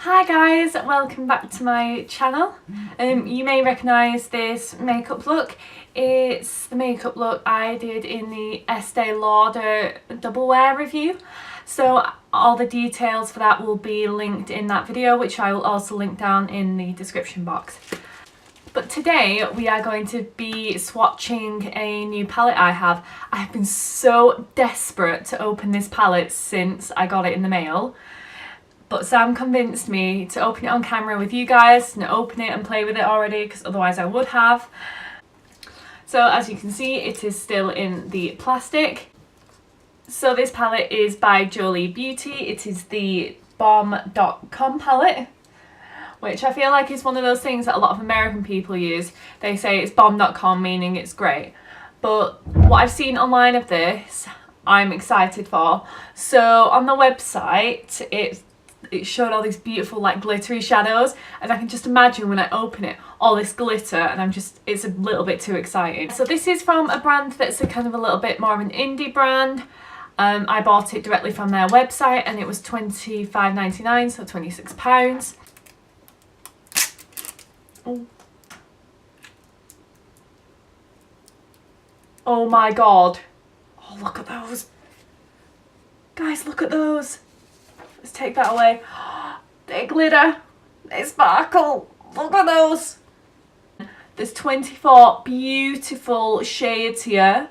Hi guys, welcome back to my channel. You may recognise this makeup look. It's the makeup look I did in the Estée Lauder double wear review. So all the details for that will be linked in that video, which I will also link down in the description box. But today we are going to be swatching a new palette I have. I have been so desperate to open this palette since I got it in the mail. But Sam convinced me to open it on camera with you guys, and open it and play with it already, because otherwise I would have. So as you can see, it is still in the plastic. So this palette is by Jolie Beauty. It is the bomb.com palette, which I feel like is one of those things that a lot of American people use. They say it's bomb.com, meaning it's great. But what I've seen online of this, I'm excited for. So on the website, it showed all these beautiful like glittery shadows, and I can just imagine when I open it all this glitter, and it's a little bit too exciting. So this is from a brand that's a kind of a little bit more of an indie brand. I bought it directly from their website and it was £25.99, so £26. Oh my god. Oh, look at those. Guys, look at those. Let's take that away. They glitter. They sparkle. Look at those. There's 24 beautiful shades here.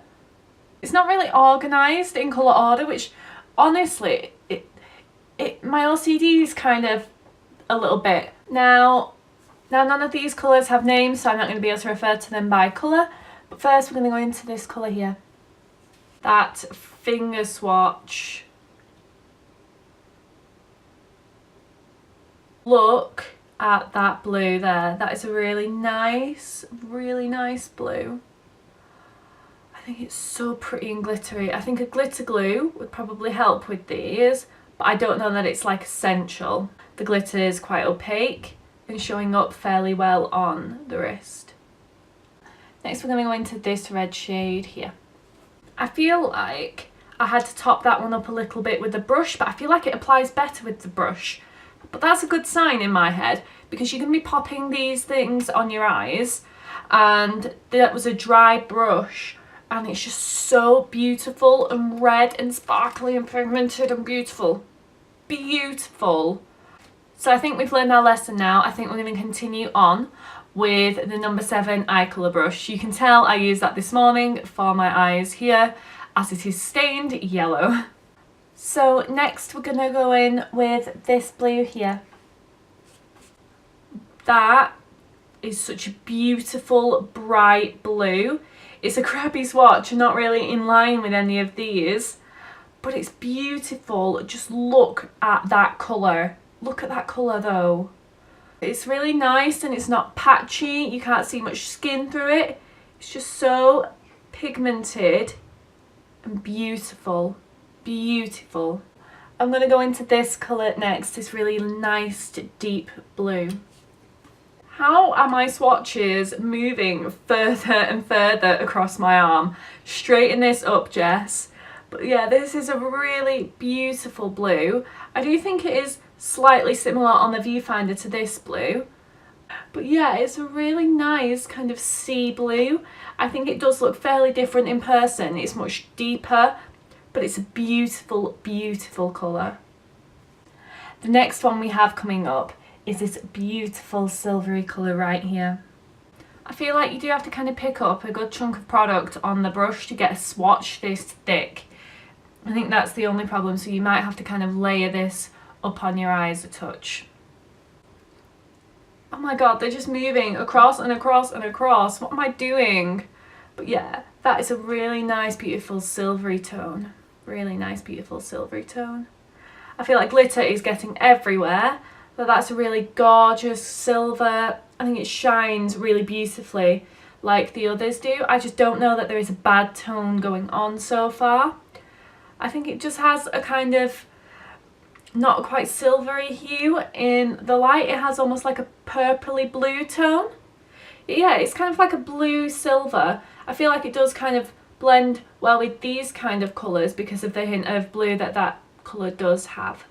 It's not really organised in colour order, which honestly, my OCD is kind of a little bit. Now none of these colours have names, so I'm not going to be able to refer to them by colour. But first we're going to go into this colour here. That finger swatch. Look at that blue there. That is a really nice blue. I think it's so pretty and glittery. I think a glitter glue would probably help with these, but I don't know that it's like essential. The glitter is quite opaque and showing up fairly well on the wrist. Next we're going to go into this red shade here. I feel like I had to top that one up a little bit with the brush, but I feel like it applies better with the brush. But that's a good sign in my head, because you're going to be popping these things on your eyes, and that was a dry brush, and it's just so beautiful and red and sparkly and pigmented and beautiful. Beautiful. So I think we've learned our lesson now. I think we're going to continue on with the number 7 eye colour brush. You can tell I used that this morning for my eyes here, as it is stained yellow. So next we're going to go in with this blue here. That is such a beautiful bright blue. It's a crappy swatch, not really in line with any of these, but it's beautiful. Just look at that colour. Look at that colour though. It's really nice and it's not patchy. You can't see much skin through it. It's just so pigmented and beautiful. Beautiful. I'm going to go into this colour next, this really nice deep blue. How are my swatches moving further and further across my arm? Straighten this up, Jess. But yeah, this is a really beautiful blue. I do think it is slightly similar on the viewfinder to this blue. But yeah, it's a really nice kind of sea blue. I think it does look fairly different in person. It's much deeper, but it's a beautiful, beautiful colour. The next one we have coming up is this beautiful silvery colour right here. I feel like you do have to kind of pick up a good chunk of product on the brush to get a swatch this thick. I think that's the only problem, so you might have to kind of layer this up on your eyes a touch. Oh my god, they're just moving across and across and across. What am I doing? But yeah, that is a really nice, beautiful silvery tone. Really nice, beautiful silvery tone. I feel like glitter is getting everywhere, but that's a really gorgeous silver. I think it shines really beautifully like the others do. I just don't know that there is a bad tone going on so far. I think it just has a kind of not quite silvery hue in the light. It has almost like a purpley blue tone. Yeah, it's kind of like a blue silver. I feel like it does kind of blend well with these kind of colours because of the hint of blue that colour does have.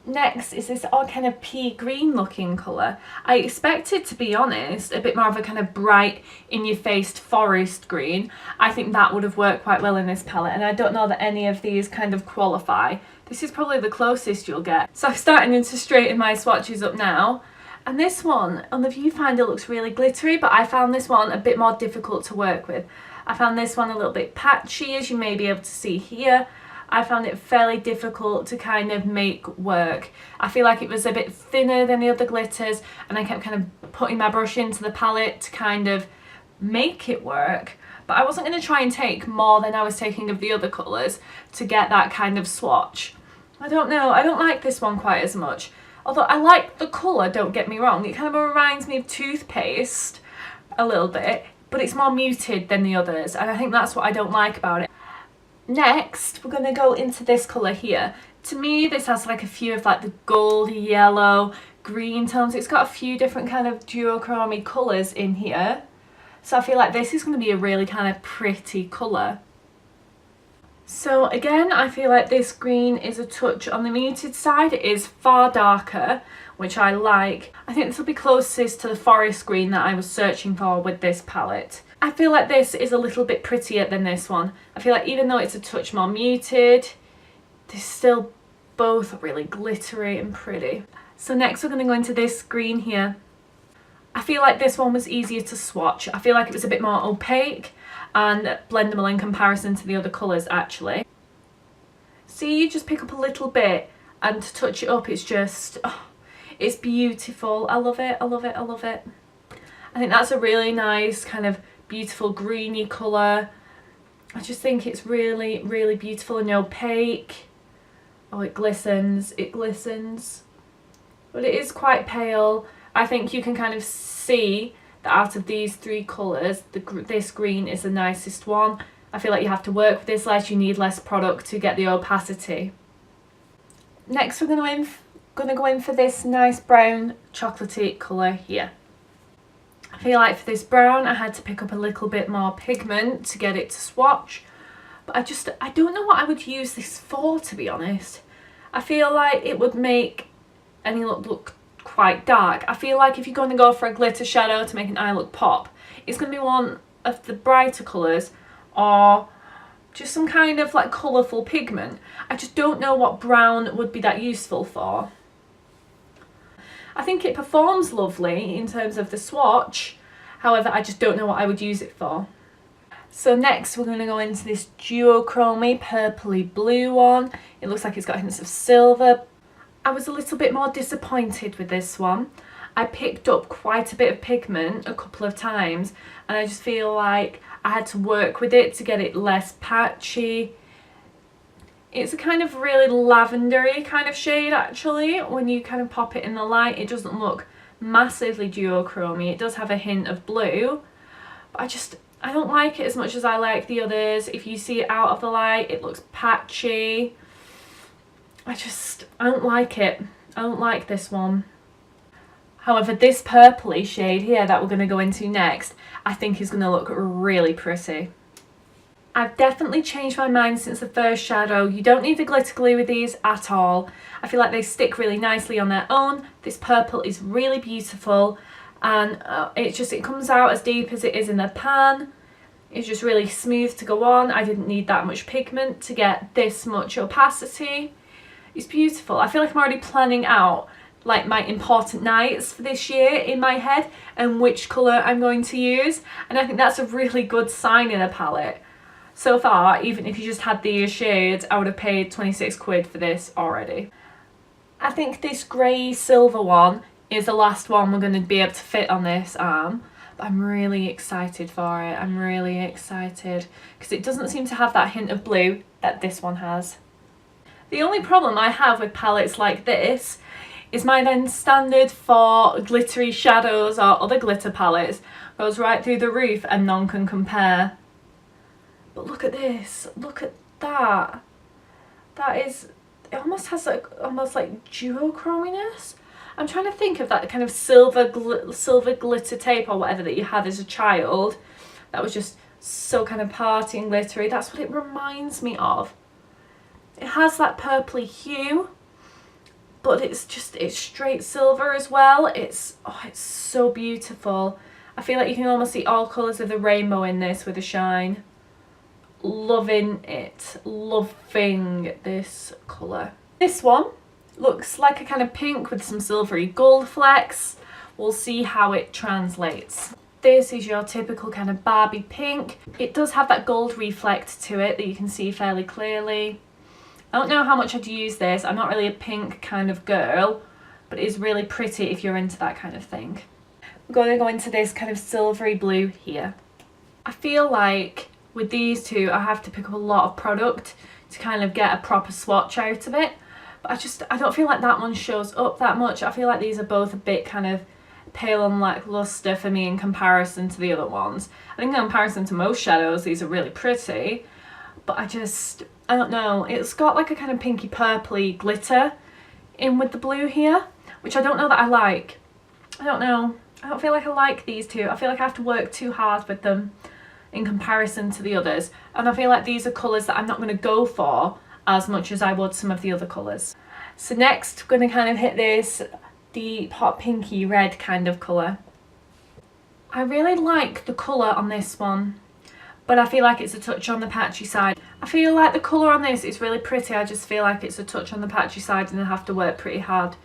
Next is this odd kind of pea green looking colour. I expected, to be honest, a bit more of a kind of bright in your face forest green. I think that would have worked quite well in this palette, and I don't know that any of these kind of qualify. This is probably the closest you'll get. So I'm starting to straighten my swatches up now. And this one on the viewfinder looks really glittery, but I found this one a bit more difficult to work with. I found this one a little bit patchy, as you may be able to see here. I found it fairly difficult to kind of make work. I feel like it was a bit thinner than the other glitters, and I kept kind of putting my brush into the palette to kind of make it work. But I wasn't going to try and take more than I was taking of the other colours to get that kind of swatch. I don't know, I don't like this one quite as much. Although I like the colour, don't get me wrong. It kind of reminds me of toothpaste a little bit, but it's more muted than the others, and I think that's what I don't like about it. Next, we're going to go into this colour here. To me, this has like a few of like the gold, yellow, green tones. It's got a few different kind of duochromy colours in here. So I feel like this is going to be a really kind of pretty colour. So again, I feel like this green is a touch on the muted side. It is far darker, which I like. I think this will be closest to the forest green that I was searching for with this palette. I feel like this is a little bit prettier than this one. I feel like even though it's a touch more muted, they're still both really glittery and pretty. So next we're going to go into this green here. I feel like this one was easier to swatch. I feel like it was a bit more opaque and blendable in comparison to the other colours actually. See, you just pick up a little bit and to touch it up, it's just, oh, it's beautiful. I love it, I love it, I love it. I think that's a really nice kind of beautiful greeny colour. I just think it's really, really beautiful and opaque. Oh, it glistens, it glistens. But it is quite pale. I think you can kind of see that out of these three colours, this green is the nicest one. I feel like you have to work with this less, you need less product to get the opacity. Next we're going to go in for this nice brown chocolatey colour here. I feel like for this brown I had to pick up a little bit more pigment to get it to swatch, but I don't know what I would use this for, to be honest. I feel like it would make any look quite dark. I feel like if you're going to go for a glitter shadow to make an eye look pop, it's going to be one of the brighter colours or just some kind of like colourful pigment. I just don't know what brown would be that useful for. I think it performs lovely in terms of the swatch, however I just don't know what I would use it for. So next we're going to go into this duochromy purpley blue one. It looks like it's got hints of silver. I was a little bit more disappointed with this one. I picked up quite a bit of pigment a couple of times and I just feel like I had to work with it to get it less patchy. It's a kind of really lavendery kind of shade actually. When you kind of pop it in the light, it doesn't look massively duochromy. It does have a hint of blue, but I don't like it as much as I like the others. If you see it out of the light, it looks patchy. I don't like it. I don't like this one. However, this purpley shade here that we're going to go into next, I think is going to look really pretty. I've definitely changed my mind since the first shadow. You don't need the glitter glue with these at all. I feel like they stick really nicely on their own. This purple is really beautiful and it comes out as deep as it is in the pan. It's just really smooth to go on. I didn't need that much pigment to get this much opacity. It's beautiful. I feel like I'm already planning out like my important nights for this year in my head and which colour I'm going to use, and I think that's a really good sign in a palette. So far, even if you just had these shades, I would have paid 26 quid for this already. I think this grey silver one is the last one we're going to be able to fit on this arm. But I'm really excited for it. I'm really excited because it doesn't seem to have that hint of blue that this one has. The only problem I have with palettes like this is my then standard for glittery shadows or other glitter palettes goes right through the roof and none can compare. But look at this, look at that. That is, it almost has like duochrominess. I'm trying to think of that kind of silver glitter tape or whatever that you had as a child. That was just so kind of party and glittery. That's what it reminds me of. It has that purpley hue, but it's straight silver as well. It's so beautiful. I feel like you can almost see all colours of the rainbow in this with a shine. Loving it. Loving this colour. This one looks like a kind of pink with some silvery gold flecks. We'll see how it translates. This is your typical kind of Barbie pink. It does have that gold reflect to it that you can see fairly clearly. I don't know how much I'd use this. I'm not really a pink kind of girl, but it is really pretty if you're into that kind of thing. I'm going to go into this kind of silvery blue here. I feel like with these two I have to pick up a lot of product to kind of get a proper swatch out of it, but I don't feel like that one shows up that much. I feel like these are both a bit kind of pale and lackluster for me in comparison to the other ones. I think in comparison to most shadows these are really pretty, but I don't know, it's got like a kind of pinky purpley glitter in with the blue here, which I don't know that I like. I don't know, I don't feel like I like these two. I feel like I have to work too hard with them in comparison to the others, and I feel like these are colours that I'm not going to go for as much as I would some of the other colours. So next we're going to kind of hit this deep hot pinky red kind of colour. I really like the colour on this one, but I feel like it's a touch on the patchy side. I feel like the colour on this is really pretty, I just feel like it's a touch on the patchy side and I have to work pretty hard,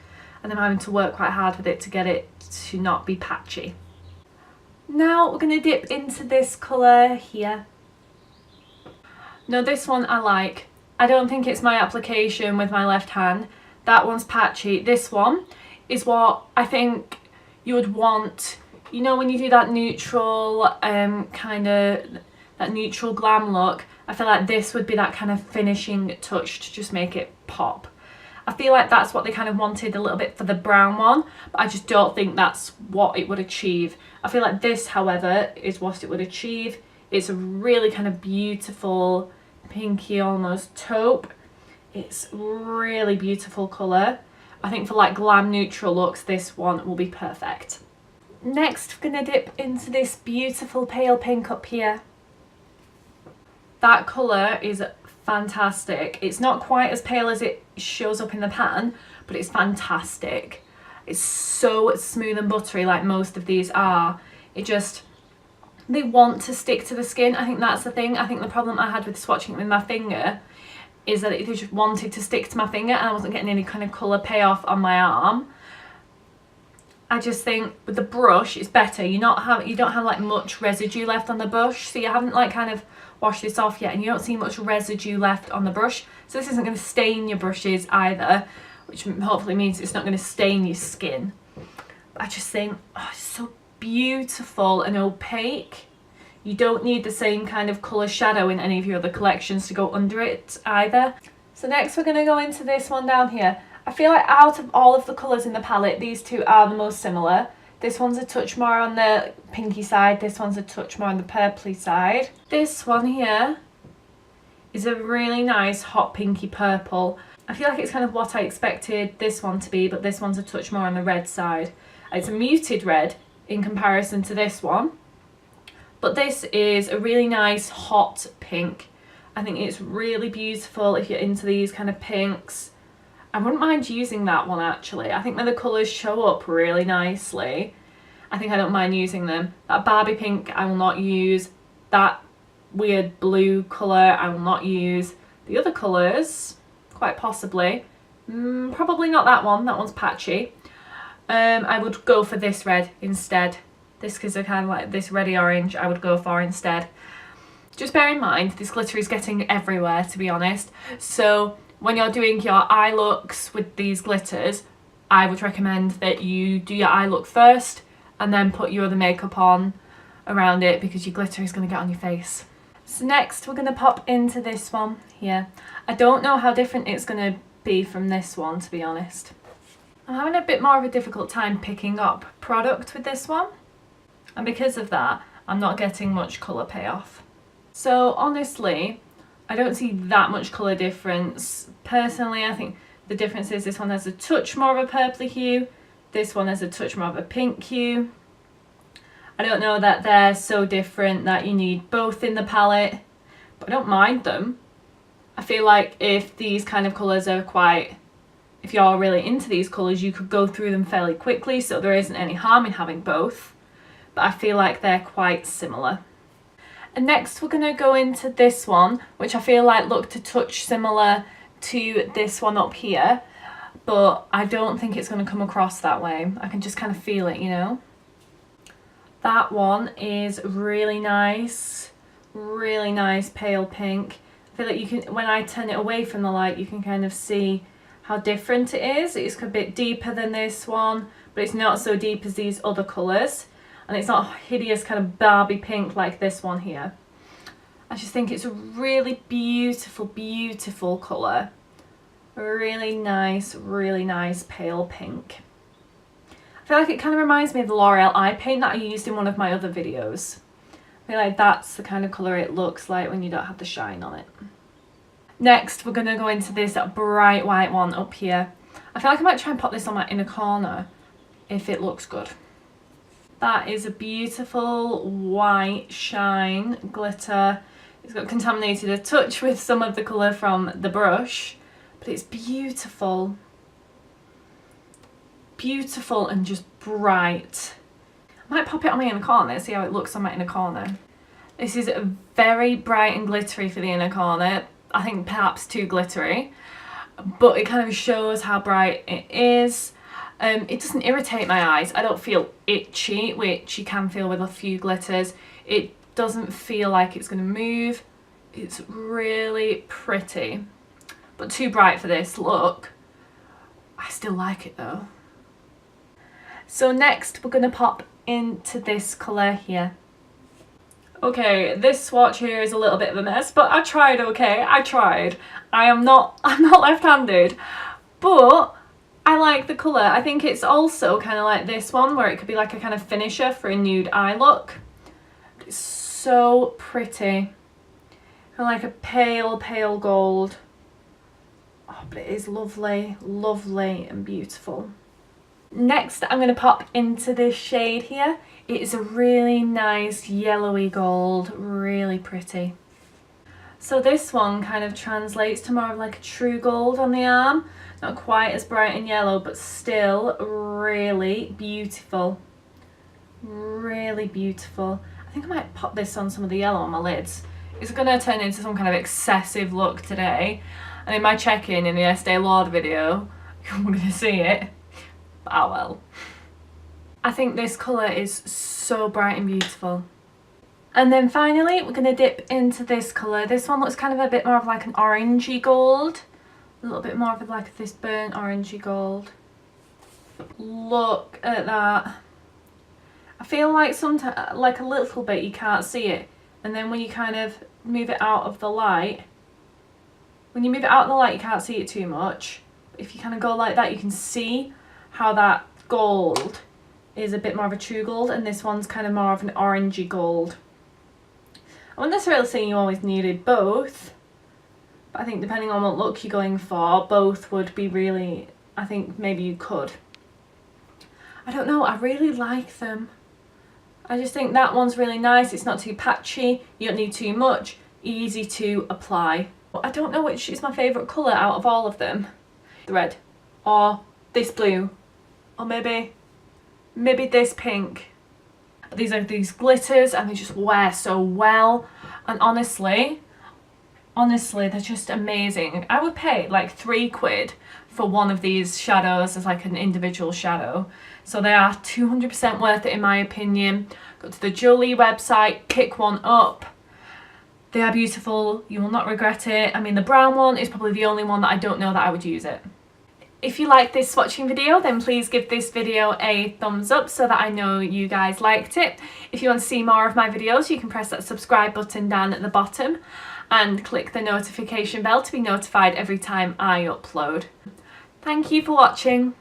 and I'm having to work quite hard with it to get it to not be patchy. Now we're going to dip into this colour here. Now this one I like. I don't think it's my application with my left hand. That one's patchy. This one is what I think you would want, you know, when you do that neutral kind of that neutral glam look. I feel like this would be that kind of finishing touch to just make it pop. I feel like that's what they kind of wanted a little bit for the brown one, but I just don't think that's what it would achieve. I feel like this, however, is what it would achieve. It's a really kind of beautiful pinky almost taupe. It's really beautiful colour. I think for like glam neutral looks, this one will be perfect. Next, we're going to dip into this beautiful pale pink up here. That colour is fantastic. It's not quite as pale as it shows up in the pan, but it's fantastic. It's so smooth and buttery like most of these are. They want to stick to the skin. I think that's the thing. I think the problem I had with swatching it with my finger is that it just wanted to stick to my finger and I wasn't getting any kind of colour payoff on my arm. I just think with the brush it's better. You don't have like much residue left on the brush, so you haven't like kind of washed this off yet and you don't see much residue left on the brush, so this isn't going to stain your brushes either, which hopefully means it's not going to stain your skin. But I just think, oh, it's so beautiful and opaque. You don't need the same kind of colour shadow in any of your other collections to go under it either. So next we're going to go into this one down here. I feel like out of all of the colours in the palette, these two are the most similar. This one's a touch more on the pinky side, this one's a touch more on the purpley side. This one here is a really nice hot pinky purple. I feel like it's kind of what I expected this one to be, but this one's a touch more on the red side. It's a muted red in comparison to this one, but this is a really nice hot pink. I think it's really beautiful if you're into these kind of pinks. I wouldn't mind using that one actually. I think when the colours show up really nicely, I think I don't mind using them. That Barbie pink I will not use. That weird blue colour I will not use. The other colours, quite possibly. Probably not that one. That one's patchy. I would go for this red instead. This is kind of like this reddy orange I would go for instead. Just bear in mind this glitter is getting everywhere, to be honest. So when you're doing your eye looks with these glitters, I would recommend that you do your eye look first and then put your other makeup on around it, because your glitter is going to get on your face. So next we're going to pop into this one here. I don't know how different it's going to be from this one, to be honest. I'm having a bit more of a difficult time picking up product with this one, and because of that I'm not getting much colour payoff. So honestly, I don't see that much colour difference. Personally, I think the difference is this one has a touch more of a purpley hue, this one has a touch more of a pink hue. I don't know that they're so different that you need both in the palette, but I don't mind them. I feel like if these kind of colours are quite, if you're really into these colours, you could go through them fairly quickly, so there isn't any harm in having both. But I feel like they're quite similar. And next we're going to go into this one, which I feel like looked a touch similar to this one up here, but I don't think it's going to come across that way. I can just kind of feel it, you know. That one is really nice pale pink. I feel like you can, when I turn it away from the light, you can kind of see how different it is. It's a bit deeper than this one, but it's not so deep as these other colours. And it's not hideous kind of Barbie pink like this one here. I just think it's a really beautiful, beautiful colour. Really nice pale pink. I feel like it kind of reminds me of the L'Oreal eye paint that I used in one of my other videos. I feel like that's the kind of colour it looks like when you don't have the shine on it. Next, we're going to go into this bright white one up here. I feel like I might try and pop this on my inner corner if it looks good. That is a beautiful white shine glitter. It's got contaminated a touch with some of the colour from the brush, but it's beautiful. Beautiful and just bright. I might pop it on my inner corner, see how it looks on my inner corner. This is very bright and glittery for the inner corner. I think perhaps too glittery, but it kind of shows how bright it is. It doesn't irritate my eyes. I don't feel itchy, which you can feel with a few glitters. It doesn't feel like it's going to move. It's really pretty, but too bright for this look. I still like it though. So next we're going to pop into this colour here. Okay, this swatch here is a little bit of a mess, but I tried, okay? I tried. I'm not left-handed, but I like the colour. I think it's also kind of like this one, where it could be like a kind of finisher for a nude eye look. It's so pretty. Kind of like a pale, pale gold. Oh, but it is lovely, lovely and beautiful. Next, I'm going to pop into this shade here. It is a really nice yellowy gold, really pretty. So this one kind of translates to more of like a true gold on the arm. Not quite as bright and yellow, but still really beautiful. Really beautiful. I think I might pop this on some of the yellow on my lids. It's going to turn into some kind of excessive look today. And in my check-in in the Estée Lauder video, you're going to see it. But oh well. I think this colour is so bright and beautiful. And then finally, we're going to dip into this colour. This one looks kind of a bit more of like an orangey gold. A little bit more of like this burnt orangey gold. Look at that. I feel like sometimes, like a little bit, you can't see it. And then when you kind of move it out of the light, you can't see it too much. But if you kind of go like that, you can see how that gold is a bit more of a true gold, and this one's kind of more of an orangey gold. I wouldn't necessarily say you always needed both, but I think depending on what look you're going for, both would be really, I think maybe you could. I don't know, I really like them. I just think that one's really nice. It's not too patchy, you don't need too much, easy to apply. I don't know which is my favourite colour out of all of them. The red, or this blue, or maybe this pink. These are these glitters and they just wear so well, and honestly they're just amazing. I would pay like £3 for one of these shadows as like an individual shadow, so they are 200% worth it in my opinion. Go to the Jolie website, pick one up. They are beautiful, you will not regret it. I mean, the brown one is probably the only one that I don't know that I would use it. If you like this swatching video, then please give this video a thumbs up so that I know you guys liked it. If you want to see more of my videos, you can press that subscribe button down at the bottom and click the notification bell to be notified every time I upload. Thank you for watching.